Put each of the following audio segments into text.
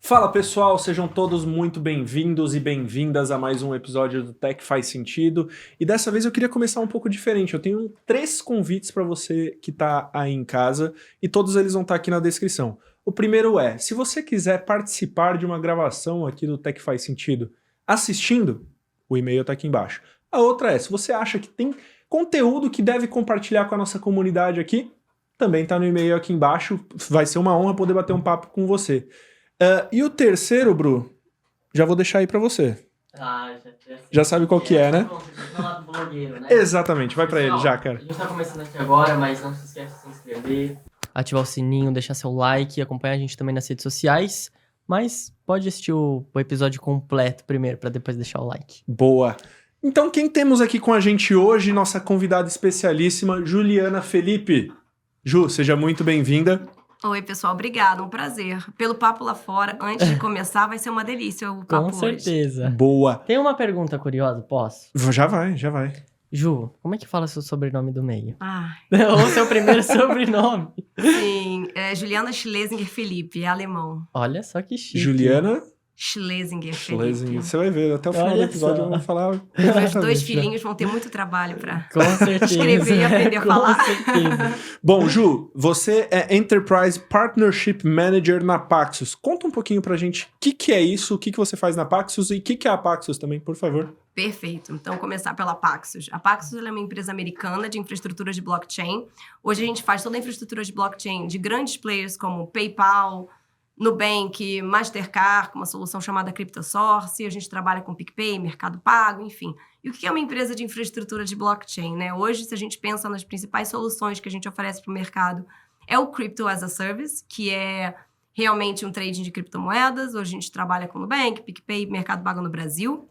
Fala pessoal, sejam todos muito bem-vindos e bem-vindas a mais um episódio do Tech Faz Sentido. E dessa vez eu queria começar um pouco diferente. Eu tenho 3 convites para você que está aí em casa e todos eles vão estar aqui na descrição. O primeiro é, se você quiser participar de uma gravação aqui do Tech Faz Sentido assistindo, o e-mail está aqui embaixo. A outra é, se você acha que tem conteúdo que deve compartilhar com a nossa comunidade aqui, também está no e-mail aqui embaixo. Vai ser uma honra poder bater um papo com você. E o terceiro, Bru, já vou deixar aí pra você. Já sabe qual que é, né? Falar do blogueiro, né? Exatamente, vai pra Pessoal, ele já, cara. A gente tá começando aqui agora, mas não se esquece de se inscrever, ativar o sininho, deixar seu like, acompanhar a gente também nas redes sociais. Mas pode assistir o episódio completo primeiro, pra depois deixar o like. Boa. Então quem temos aqui com a gente hoje, nossa convidada especialíssima, Juliana Felipe. Ju, seja muito bem-vinda. Oi, pessoal, obrigada, um prazer. Pelo papo lá fora, antes de começar, vai ser uma delícia o papo Com certeza. Boa. Tem uma pergunta curiosa, posso? Já vai. Ju, como é que fala seu sobrenome do meio? Ai, Ou seu primeiro sobrenome? sim, é Juliana Schlesinger Felipe, é alemão. Olha só que chique. Juliana Schlesinger Schlesinger. Felipe. Você vai ver, até o final do Olha episódio só. eu vou falar. Meus 2 corretamente, né? filhinhos vão ter muito trabalho pra... Com certeza. Escrever e aprender a falar. Com certeza. Bom, Ju, você é Enterprise Partnership Manager na Paxos. Conta um pouquinho pra gente o que é isso, o que você faz na Paxos e o que é a Paxos também, por favor. Perfeito. Então, começar pela Paxos. A Paxos ela é uma empresa americana de infraestrutura de blockchain. Hoje a gente faz toda a infraestrutura de blockchain de grandes players como PayPal, Nubank, Mastercard, com uma solução chamada CryptoSource. A gente trabalha com PicPay, Mercado Pago, enfim. E o que é uma empresa de infraestrutura de blockchain, né? Hoje, se a gente pensa nas principais soluções que a gente oferece para o mercado, é o Crypto as a Service, que é realmente um trading de criptomoedas. Hoje a gente trabalha com Nubank, PicPay, Mercado Pago no Brasil.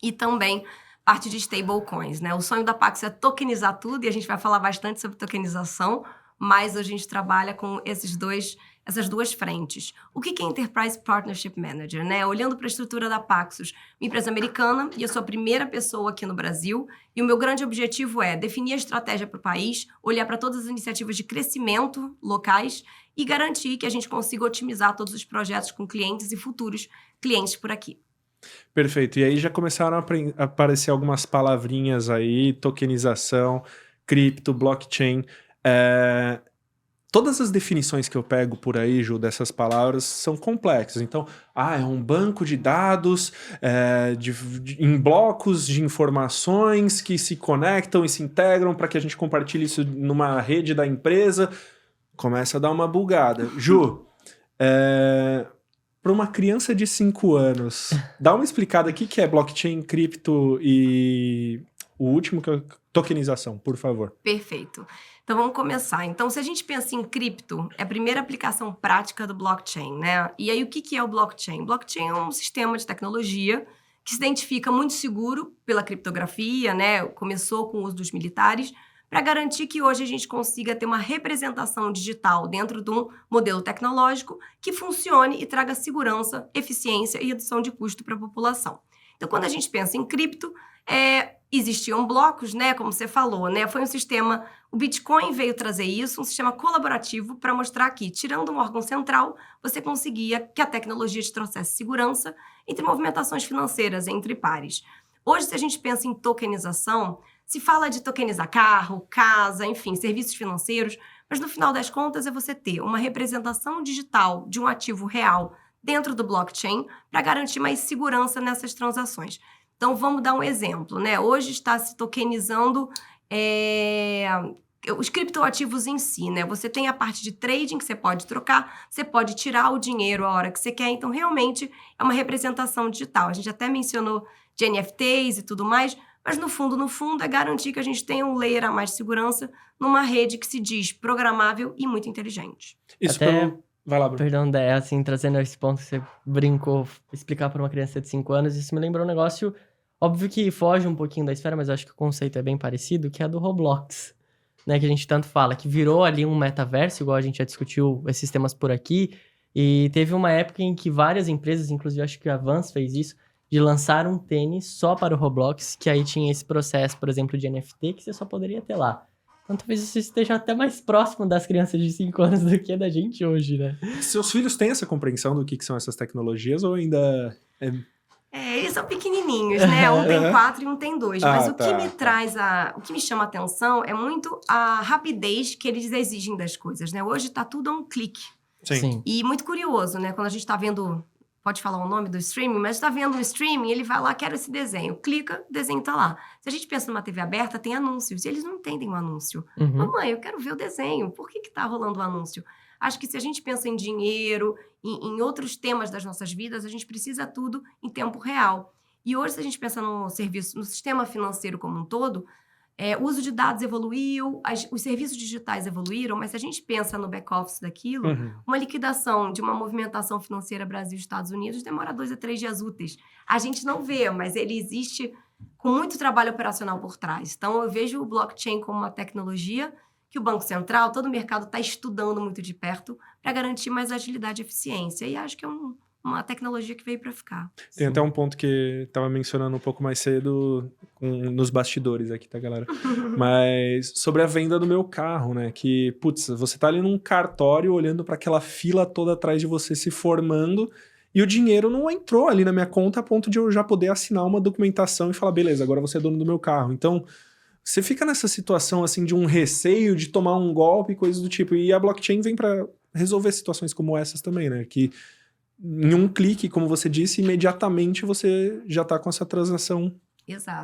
E também parte de stablecoins, né? O sonho da Paxos é tokenizar tudo, e a gente vai falar bastante sobre tokenização, mas a gente trabalha com essas duas frentes. O que é Enterprise Partnership Manager, né? Olhando para a estrutura da Paxos, uma empresa americana, e eu sou a primeira pessoa aqui no Brasil, e o meu grande objetivo é definir a estratégia para o país, olhar para todas as iniciativas de crescimento locais e garantir que a gente consiga otimizar todos os projetos com clientes e futuros clientes por aqui. Perfeito. E aí já começaram a aparecer algumas palavrinhas aí, tokenização, cripto, blockchain. Todas as definições que eu pego por aí, Ju, dessas palavras são complexas. Então, é um banco de dados em blocos de informações que se conectam e se integram para que a gente compartilhe isso numa rede da empresa. Começa a dar uma bugada. Ju, para uma criança de 5 anos, dá uma explicada aqui que é blockchain, cripto e o último que é tokenização, por favor. Perfeito. Então, vamos começar. Então, se a gente pensa em cripto, é a primeira aplicação prática do blockchain, né? E aí, o que é o blockchain? Blockchain é um sistema de tecnologia que se identifica muito seguro pela criptografia, né? Começou com o uso dos militares, para garantir que hoje a gente consiga ter uma representação digital dentro de um modelo tecnológico que funcione e traga segurança, eficiência e redução de custo para a população. Então, quando a gente pensa em cripto, existiam blocos, né, como você falou, né, foi um sistema, o Bitcoin veio trazer isso, um sistema colaborativo para mostrar que, tirando um órgão central, você conseguia que a tecnologia te trouxesse segurança entre movimentações financeiras entre pares. Hoje, se a gente pensa em tokenização, se fala de tokenizar carro, casa, enfim, serviços financeiros, mas no final das contas é você ter uma representação digital de um ativo real dentro do blockchain para garantir mais segurança nessas transações. Então, vamos dar um exemplo, né? Hoje está se tokenizando os criptoativos em si, né? Você tem a parte de trading que você pode trocar, você pode tirar o dinheiro a hora que você quer, então realmente é uma representação digital. A gente até mencionou de NFTs e tudo mais, mas no fundo, é garantir que a gente tenha um layer a mais de segurança numa rede que se diz programável e muito inteligente. Isso Até... Vai lá, Bruno. Perdão, Dé, assim, trazendo esse ponto que você brincou, explicar para uma criança de 5 anos, isso me lembrou um negócio, óbvio que foge um pouquinho da esfera, mas eu acho que o conceito é bem parecido, que é a do Roblox, né, que a gente tanto fala, que virou ali um metaverso, igual a gente já discutiu esses temas por aqui, e teve uma época em que várias empresas, inclusive acho que a Vans fez isso, de lançar um tênis só para o Roblox, que aí tinha esse processo, por exemplo, de NFT, que você só poderia ter lá. Então talvez isso esteja até mais próximo das crianças de 5 anos do que da gente hoje, né? Seus filhos têm essa compreensão do que são essas tecnologias ou ainda... Eles são pequenininhos, né? Um tem 4 e um tem 2. Mas o que me traz o que me chama a atenção é muito a rapidez que eles exigem das coisas, né? Hoje tá tudo a um clique. Sim. E muito curioso, né? Quando a gente tá vendo... Pode falar o nome do streaming, mas tá vendo um streaming, ele vai lá, quero esse desenho. Clica, o desenho tá lá. Se a gente pensa numa TV aberta, tem anúncios. E eles não entendem o anúncio. Mamãe, eu quero ver o desenho. Por que tá rolando o anúncio? Acho que se a gente pensa em dinheiro, em outros temas das nossas vidas, a gente precisa tudo em tempo real. E hoje, se a gente pensa no sistema financeiro como um todo, o uso de dados evoluiu, os serviços digitais evoluíram, mas se a gente pensa no back-office daquilo, uma liquidação de uma movimentação financeira Brasil e Estados Unidos demora 2 a 3 dias úteis. A gente não vê, mas ele existe com muito trabalho operacional por trás. Então, eu vejo o blockchain como uma tecnologia que o Banco Central, todo o mercado está estudando muito de perto para garantir mais agilidade e eficiência. E acho que é uma tecnologia que veio para ficar. Tem até um ponto que estava mencionando um pouco mais cedo nos bastidores aqui, tá, galera? Mas sobre a venda do meu carro, né? Que, putz, você tá ali num cartório olhando para aquela fila toda atrás de você se formando e o dinheiro não entrou ali na minha conta a ponto de eu já poder assinar uma documentação e falar, beleza, agora você é dono do meu carro. Então, você fica nessa situação, assim, de um receio de tomar um golpe e coisas do tipo. E a blockchain vem para resolver situações como essas também, né? Que em um clique, como você disse, imediatamente você já tá com essa transação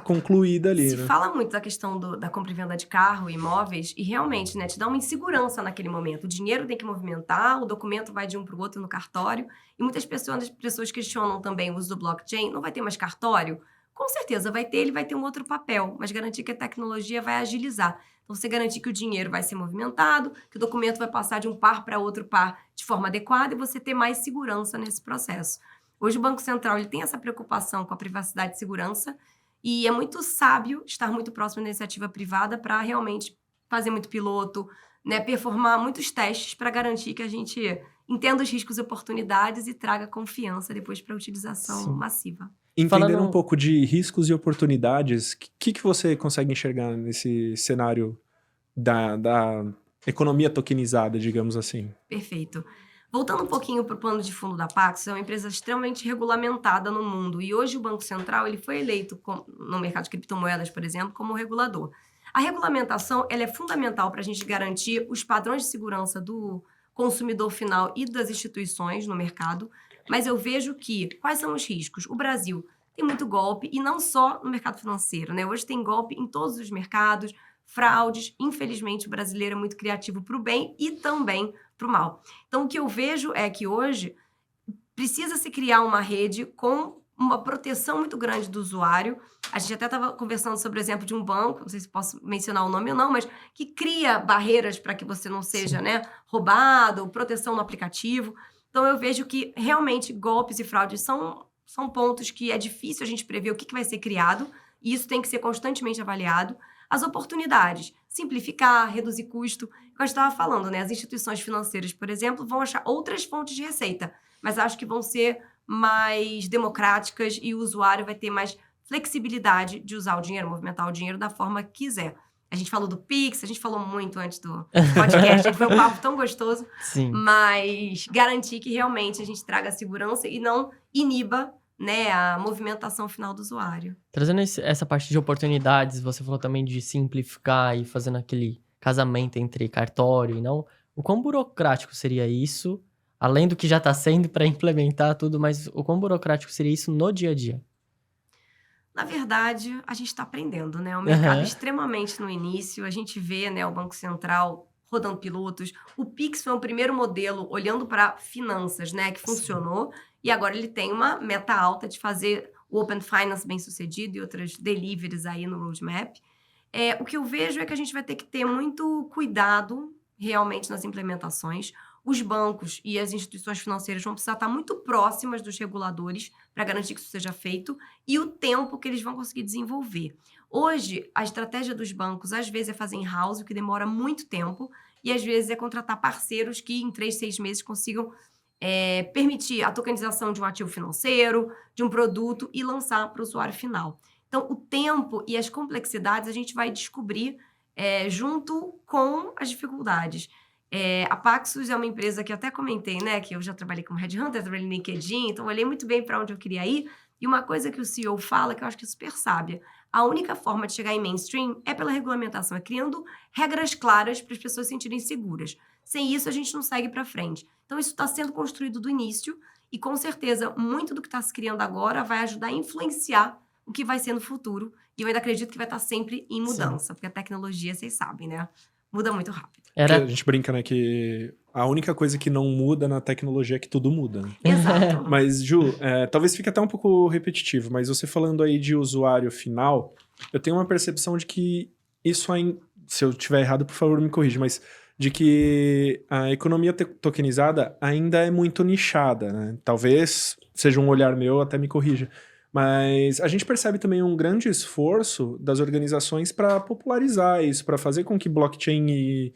concluída ali, Se né? fala muito da questão da compra e venda de carro, imóveis, e realmente, né, te dá uma insegurança naquele momento. O dinheiro tem que movimentar, o documento vai de um para o outro no cartório, e muitas pessoas questionam também o uso do blockchain. Não vai ter mais cartório? Com certeza vai ter, ele vai ter um outro papel, mas garantir que a tecnologia vai agilizar. Então, você garantir que o dinheiro vai ser movimentado, que o documento vai passar de um par para outro par de forma adequada e você ter mais segurança nesse processo. Hoje, o Banco Central ele tem essa preocupação com a privacidade e segurança e é muito sábio estar muito próximo da iniciativa privada para realmente fazer muito piloto, né, performar muitos testes para garantir que a gente entenda os riscos e oportunidades e traga confiança depois para a utilização massiva. Entender um pouco de riscos e oportunidades, o que você consegue enxergar nesse cenário da economia tokenizada, digamos assim? Perfeito. Voltando um pouquinho para o plano de fundo da Paxos, é uma empresa extremamente regulamentada no mundo. E hoje o Banco Central ele foi eleito no mercado de criptomoedas, por exemplo, como regulador. A regulamentação ela é fundamental para a gente garantir os padrões de segurança do consumidor final e das instituições no mercado. Mas eu vejo que, quais são os riscos? O Brasil tem muito golpe, e não só no mercado financeiro, né? Hoje tem golpe em todos os mercados, fraudes. Infelizmente, o brasileiro é muito criativo para o bem e também para o mal. Então, o que eu vejo é que hoje precisa se criar uma rede com uma proteção muito grande do usuário. A gente até estava conversando sobre o exemplo de um banco, não sei se posso mencionar o nome ou não, mas que cria barreiras para que você não seja, né, roubado, proteção no aplicativo. Então, eu vejo que, realmente, golpes e fraudes são pontos que é difícil a gente prever o que vai ser criado, e isso tem que ser constantemente avaliado. As oportunidades, simplificar, reduzir custo. Como eu estava falando, né? As instituições financeiras, por exemplo, vão achar outras fontes de receita, mas acho que vão ser mais democráticas e o usuário vai ter mais flexibilidade de usar o dinheiro, movimentar o dinheiro da forma que quiser. A gente falou do Pix, a gente falou muito antes do podcast, foi um papo tão gostoso. Sim. Mas garantir que realmente a gente traga segurança e não iniba, né, a movimentação final do usuário. Trazendo essa parte de oportunidades, você falou também de simplificar e fazendo aquele casamento entre cartório e não. O quão burocrático seria isso, além do que já está sendo para implementar tudo, mas o quão burocrático seria isso no dia a dia? Na verdade, a gente está aprendendo, né? O mercado é extremamente no início, a gente vê, né, o Banco Central rodando pilotos. O Pix foi um primeiro modelo olhando para finanças, né, que funcionou, e agora ele tem uma meta alta de fazer o Open Finance bem sucedido e outras deliveries aí no roadmap. O que eu vejo é que a gente vai ter que ter muito cuidado realmente nas implementações. Os bancos e as instituições financeiras vão precisar estar muito próximas dos reguladores para garantir que isso seja feito e o tempo que eles vão conseguir desenvolver. Hoje, a estratégia dos bancos, às vezes, é fazer in-house, o que demora muito tempo, e às vezes é contratar parceiros que em 3, 6 meses consigam permitir a tokenização de um ativo financeiro, de um produto e lançar para o usuário final. Então, o tempo e as complexidades a gente vai descobrir junto com as dificuldades. A Paxos é uma empresa que eu até comentei, né? Que eu já trabalhei como headhunter, trabalhei no LinkedIn, então olhei muito bem para onde eu queria ir. E uma coisa que o CEO fala, que eu acho que é super sábia, a única forma de chegar em mainstream é pela regulamentação, é criando regras claras para as pessoas se sentirem seguras. Sem isso, a gente não segue para frente. Então, isso está sendo construído do início e, com certeza, muito do que está se criando agora vai ajudar a influenciar o que vai ser no futuro. E eu ainda acredito que vai estar sempre em mudança, porque a tecnologia, vocês sabem, né? Muda muito rápido. A gente brinca, né, que a única coisa que não muda na tecnologia é que tudo muda, né? Exato. Mas, Ju, talvez fique até um pouco repetitivo, mas você falando aí de usuário final, eu tenho uma percepção de que isso ainda, se eu estiver errado, por favor, me corrija, mas de que a economia tokenizada ainda é muito nichada, né? Talvez seja um olhar meu, até me corrija. Mas a gente percebe também um grande esforço das organizações para popularizar isso, para fazer com que blockchain e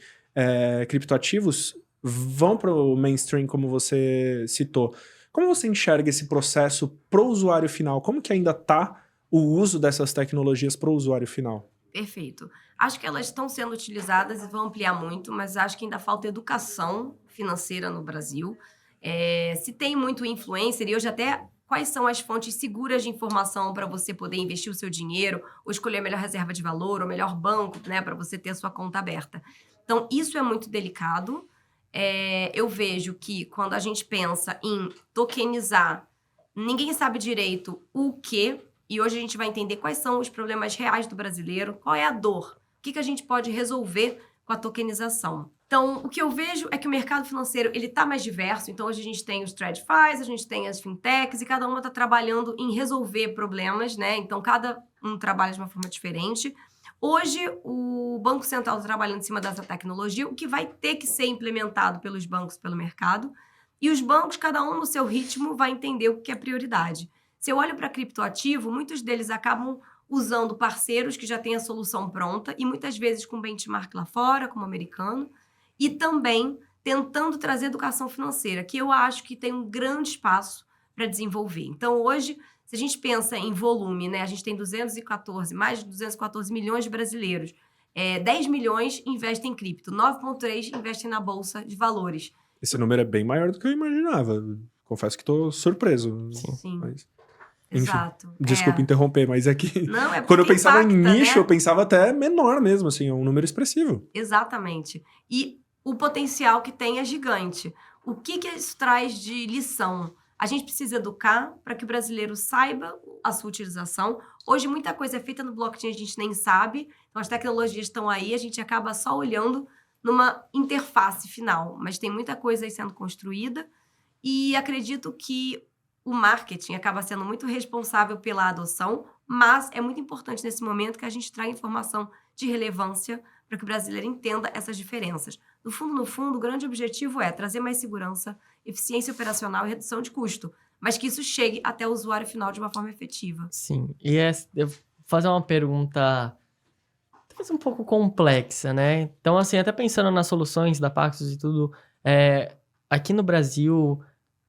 criptoativos vão para o mainstream, como você citou. Como você enxerga esse processo para o usuário final? Como que ainda está o uso dessas tecnologias para o usuário final? Perfeito. Acho que elas estão sendo utilizadas e vão ampliar muito, mas acho que ainda falta educação financeira no Brasil. Se tem muito influencer, e hoje até quais são as fontes seguras de informação para você poder investir o seu dinheiro, ou escolher a melhor reserva de valor, ou melhor banco, né, para você ter a sua conta aberta. Então, isso é muito delicado. Eu vejo que quando a gente pensa em tokenizar, ninguém sabe direito o quê, e hoje a gente vai entender quais são os problemas reais do brasileiro, qual é a dor, o que a gente pode resolver com a tokenização. Então, o que eu vejo é que o mercado financeiro ele está mais diverso. Então, hoje a gente tem os TradFis, a gente tem as fintechs, e cada uma está trabalhando em resolver problemas, né? Então, cada um trabalha de uma forma diferente. Hoje, o Banco Central está trabalhando em cima dessa tecnologia, o que vai ter que ser implementado pelos bancos, pelo mercado. E os bancos, cada um no seu ritmo, vai entender o que é prioridade. Se eu olho para criptoativo, muitos deles acabam usando parceiros que já têm a solução pronta e muitas vezes com benchmark lá fora, como o americano, e também tentando trazer educação financeira, que eu acho que tem um grande espaço para desenvolver. Então, hoje, se a gente pensa em volume, né, a gente tem mais de 214 milhões de brasileiros. 10 milhões investem em cripto, 9,3 investem na bolsa de valores. Esse número é bem maior do que eu imaginava. Confesso que estou surpreso. Sim. Mas... Exato. Desculpa interromper, mas é que Não, quando eu pensava em nicho, né? eu pensava até menor mesmo, assim, é um número expressivo. Exatamente. E o potencial que tem é gigante. O que isso traz de lição? A gente precisa educar para que o brasileiro saiba a sua utilização. Hoje, muita coisa é feita no blockchain, a gente nem sabe. Então, as tecnologias estão aí, a gente acaba só olhando numa interface final. Mas tem muita coisa aí sendo construída. E acredito que o marketing acaba sendo muito responsável pela adoção, mas é muito importante nesse momento que a gente traga informação de relevância para que o brasileiro entenda essas diferenças. No fundo, o grande objetivo é trazer mais segurança, eficiência operacional e redução de custo, mas que isso chegue até o usuário final de uma forma efetiva. Sim, e eu vou fazer uma pergunta talvez um pouco complexa, né? Então, assim, até pensando nas soluções da Paxos e tudo, aqui no Brasil,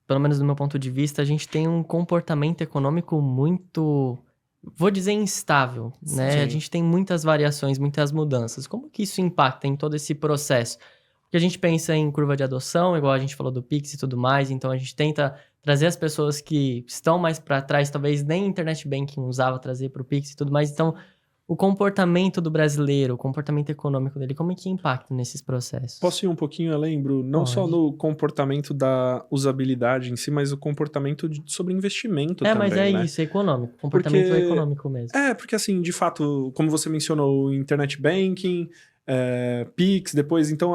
pelo menos do meu ponto de vista, a gente tem um comportamento econômico muito, vou dizer, instável, né? Sim. A gente tem muitas variações, muitas mudanças. Como que isso impacta em todo esse processo? Porque a gente pensa em curva de adoção, igual a gente falou do Pix e tudo mais, então a gente tenta trazer as pessoas que estão mais para trás, talvez nem internet banking usava, trazer para o Pix e tudo mais. Então, o comportamento do brasileiro, o comportamento econômico dele, como é que impacta nesses processos? Posso ir um pouquinho além, Bruno? Não Pode. só no comportamento da usabilidade em si, mas o comportamento sobre investimento também, mas é né? isso, é econômico. Comportamento econômico mesmo. Porque assim, de fato, como você mencionou, o internet banking, Pix, depois, então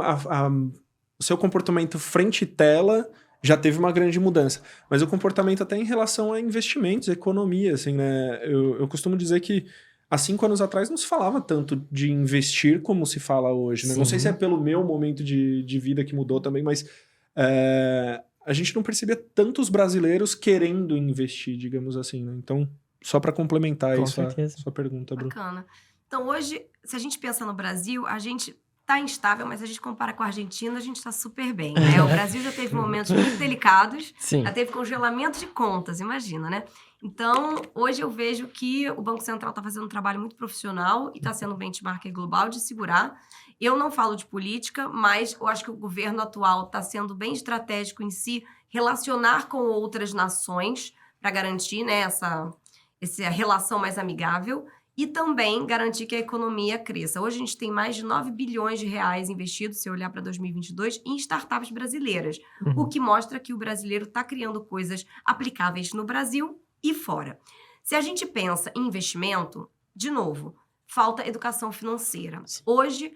o seu comportamento frente tela já teve uma grande mudança. Mas o comportamento até em relação a investimentos, economia, assim, né? Eu costumo dizer que há 5 anos atrás não se falava tanto de investir como se fala hoje, né? Não sei se é pelo meu momento de vida que mudou também, mas a gente não percebia tantos brasileiros querendo investir, digamos assim, né? Então, só para complementar Com isso, certeza. a sua pergunta, Bruno. Bacana. Então, hoje, se a gente pensa no Brasil, a gente está está instável, mas se a gente compara com a Argentina, a gente está super bem, né? O Brasil já teve momentos muito delicados, Sim. já teve congelamento de contas, imagina, né? Então, hoje eu vejo que o Banco Central está fazendo um trabalho muito profissional e está sendo um benchmark global de segurar. Eu não falo de política, mas eu acho que o governo atual está sendo bem estratégico em se relacionar com outras nações para garantir, né, essa relação mais amigável e também garantir que a economia cresça. Hoje a gente tem mais de 9 bilhões de reais investidos, se eu olhar para 2022, em startups brasileiras, o que mostra que o brasileiro está criando coisas aplicáveis no Brasil e fora. Se a gente pensa em investimento, de novo, falta educação financeira. Hoje,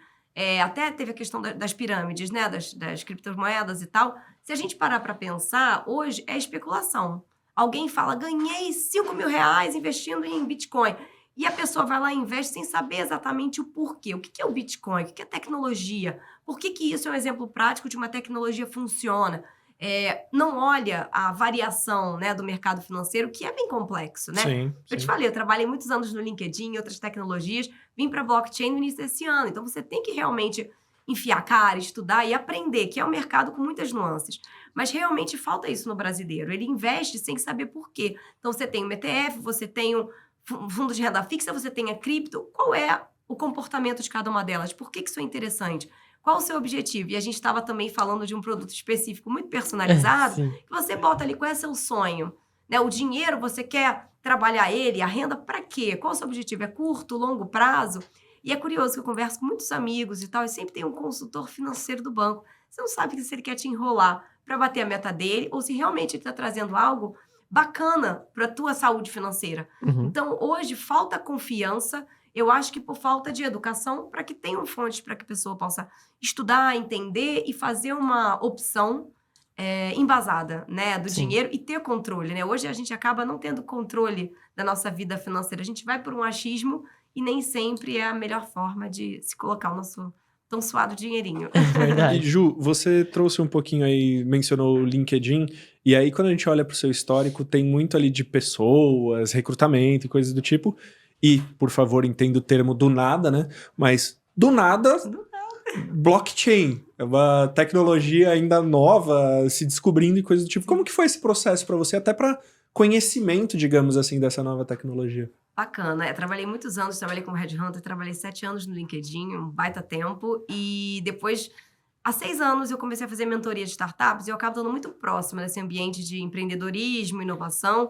até teve a questão das pirâmides, né, das criptomoedas e tal. Se a gente parar para pensar, hoje é especulação. Alguém fala, ganhei 5 mil reais investindo em Bitcoin. E a pessoa vai lá e investe sem saber exatamente o porquê. O que é o Bitcoin? O que é tecnologia? Por que isso é um exemplo prático de uma tecnologia que funciona? Não olha a variação, né, do mercado financeiro, que é bem complexo, né? Sim. Eu te falei, eu trabalhei muitos anos no LinkedIn e outras tecnologias, vim para blockchain no início desse ano. Então, você tem que realmente enfiar a cara, estudar e aprender, que é um mercado com muitas nuances. Mas realmente falta isso no brasileiro. Ele investe sem saber por quê. Então, você tem um ETF, você tem um fundo de renda fixa, você tem a cripto. Qual é o comportamento de cada uma delas? Por que isso é interessante? Qual o seu objetivo? E a gente estava também falando de um produto específico muito personalizado, que você bota ali, qual é seu sonho? Né? O dinheiro, você quer trabalhar ele, a renda, para quê? Qual o seu objetivo? É curto, longo prazo? E é curioso que eu converso com muitos amigos e tal, e sempre tem um consultor financeiro do banco. Você não sabe se ele quer te enrolar para bater a meta dele ou se realmente ele está trazendo algo bacana para a tua saúde financeira. Então, hoje, falta confiança, eu acho que por falta de educação, para que tenham fontes para que a pessoa possa estudar, entender e fazer uma opção embasada, né, do dinheiro e ter controle, né? Hoje a gente acaba não tendo controle da nossa vida financeira. A gente vai por um achismo e nem sempre é a melhor forma de se colocar o nosso tão suado dinheirinho. Verdade. E Ju, você trouxe um pouquinho aí, mencionou o LinkedIn, e aí quando a gente olha para o seu histórico, tem muito ali de pessoas, recrutamento e coisas do tipo, e, por favor, entenda o termo do nada, né? Mas do nada, blockchain, é uma tecnologia ainda nova, se descobrindo e coisas do tipo. Como que foi esse processo para você, até para conhecimento, digamos assim, dessa nova tecnologia? Bacana. Trabalhei muitos anos, trabalhei como headhunter, trabalhei 7 anos no LinkedIn, um baita tempo. E depois, há 6 anos, eu comecei a fazer mentoria de startups e eu acabo estando muito próxima desse ambiente de empreendedorismo, inovação.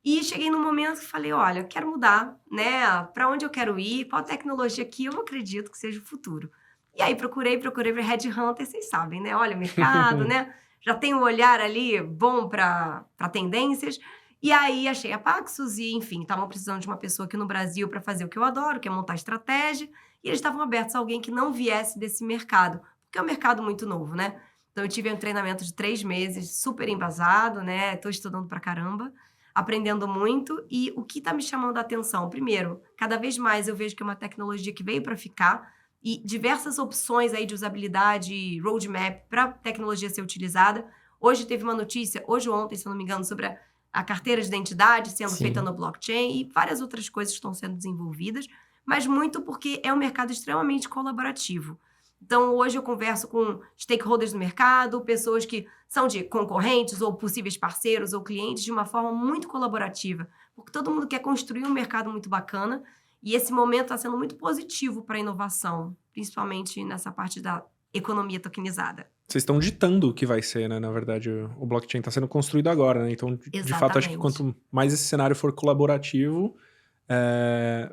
E cheguei num momento que falei, olha, eu quero mudar, né? Para onde eu quero ir? Qual tecnologia que eu acredito que seja o futuro? E aí procurei para headhunter, vocês sabem, né? Olha o mercado, né? Já tem um olhar ali bom para tendências. E aí achei a Paxos e, enfim, estavam precisando de uma pessoa aqui no Brasil para fazer o que eu adoro, que é montar estratégia. E eles estavam abertos a alguém que não viesse desse mercado, porque é um mercado muito novo, né? Então eu tive um treinamento de 3 meses, super embasado, né? Estou estudando pra caramba, aprendendo muito. E o que está me chamando a atenção? Primeiro, cada vez mais eu vejo que é uma tecnologia que veio para ficar e diversas opções aí de usabilidade e roadmap para tecnologia ser utilizada. Hoje teve uma notícia, hoje ou ontem, se eu não me engano, sobre a carteira de identidade sendo feita no blockchain e várias outras coisas estão sendo desenvolvidas, mas muito porque é um mercado extremamente colaborativo. Então, hoje eu converso com stakeholders do mercado, pessoas que são de concorrentes ou possíveis parceiros ou clientes de uma forma muito colaborativa, porque todo mundo quer construir um mercado muito bacana e esse momento está sendo muito positivo para a inovação, principalmente nessa parte da economia tokenizada. Vocês estão ditando o que vai ser, né? Na verdade, o blockchain está sendo construído agora, né? Então, de fato, acho que quanto mais esse cenário for colaborativo,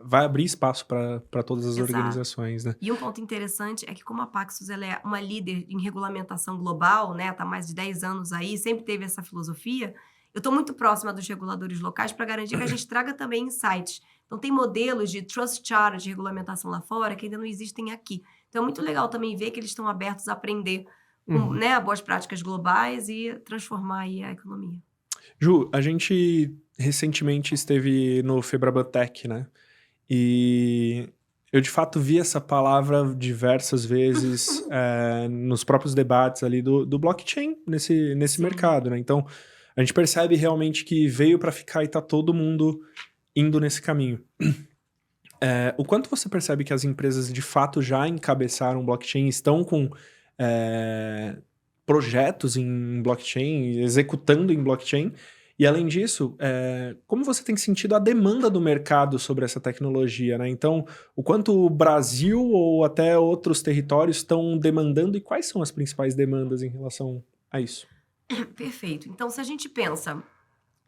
vai abrir espaço para todas as organizações, né? E um ponto interessante é que como a Paxos ela é uma líder em regulamentação global, né? Tá há mais de 10 anos aí, sempre teve essa filosofia. Eu estou muito próxima dos reguladores locais para garantir que a gente traga também insights. Então, tem modelos de trust charter de regulamentação lá fora que ainda não existem aqui. Então, é muito legal também ver que eles estão abertos a aprender né, boas práticas globais e transformar aí a economia. Ju, a gente recentemente esteve no Febraban-Tech, né? E eu, de fato, vi essa palavra diversas vezes nos próprios debates ali do blockchain nesse mercado, né? Então, a gente percebe realmente que veio para ficar e tá todo mundo indo nesse caminho. O quanto você percebe que as empresas de fato já encabeçaram blockchain, estão com projetos em blockchain, executando em blockchain? E além disso, como você tem sentido a demanda do mercado sobre essa tecnologia, né? Então, o quanto o Brasil ou até outros territórios estão demandando e quais são as principais demandas em relação a isso? Perfeito. Então, se a gente pensa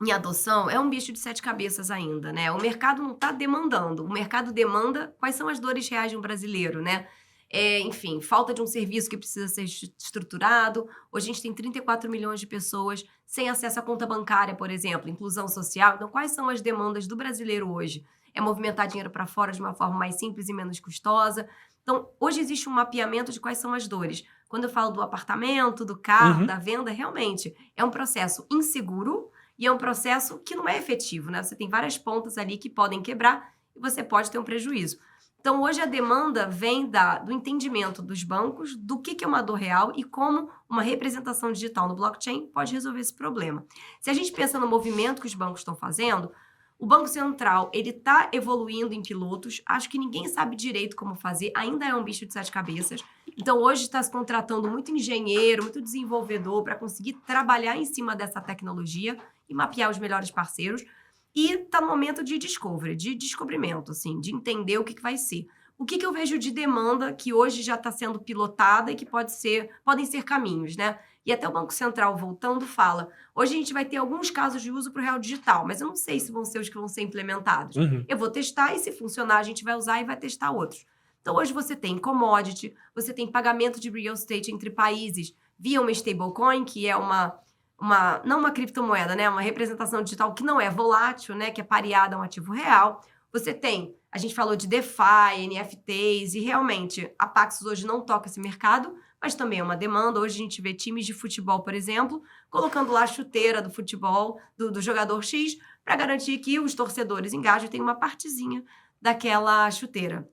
em adoção, é um bicho de 7 cabeças ainda, né? O mercado não está demandando. O mercado demanda quais são as dores reais de um brasileiro, né? Enfim, falta de um serviço que precisa ser estruturado. Hoje a gente tem 34 milhões de pessoas sem acesso à conta bancária, por exemplo, inclusão social. Então, quais são as demandas do brasileiro hoje? É movimentar dinheiro para fora de uma forma mais simples e menos custosa. Então, hoje existe um mapeamento de quais são as dores. Quando eu falo do apartamento, do carro, da venda, realmente é um processo inseguro e é um processo que não é efetivo, né? Você tem várias pontas ali que podem quebrar e você pode ter um prejuízo. Então, hoje a demanda vem do entendimento dos bancos do que é uma dor real e como uma representação digital no blockchain pode resolver esse problema. Se a gente pensa no movimento que os bancos estão fazendo, o Banco Central, ele está evoluindo em pilotos. Acho que ninguém sabe direito como fazer, ainda é um bicho de 7 cabeças. Então, hoje está se contratando muito engenheiro, muito desenvolvedor para conseguir trabalhar em cima dessa tecnologia e mapear os melhores parceiros. E está no momento de discovery, de descobrimento, assim, de entender o que vai ser. O que eu vejo de demanda que hoje já está sendo pilotada e que podem ser caminhos, né? E até o Banco Central, voltando, fala, hoje a gente vai ter alguns casos de uso para o real digital, mas eu não sei se vão ser os que vão ser implementados. Eu vou testar e se funcionar a gente vai usar e vai testar outros. Então hoje você tem commodity, você tem pagamento de real estate entre países via uma stablecoin, que é não uma criptomoeda, né? Uma representação digital que não é volátil, né? Que é pareada a um ativo real. Você tem, a gente falou de DeFi, NFTs, e realmente a Paxos hoje não toca esse mercado, mas também é uma demanda. Hoje a gente vê times de futebol, por exemplo, colocando lá a chuteira do futebol, do jogador X, para garantir que os torcedores engajem e tenham uma partezinha daquela chuteira.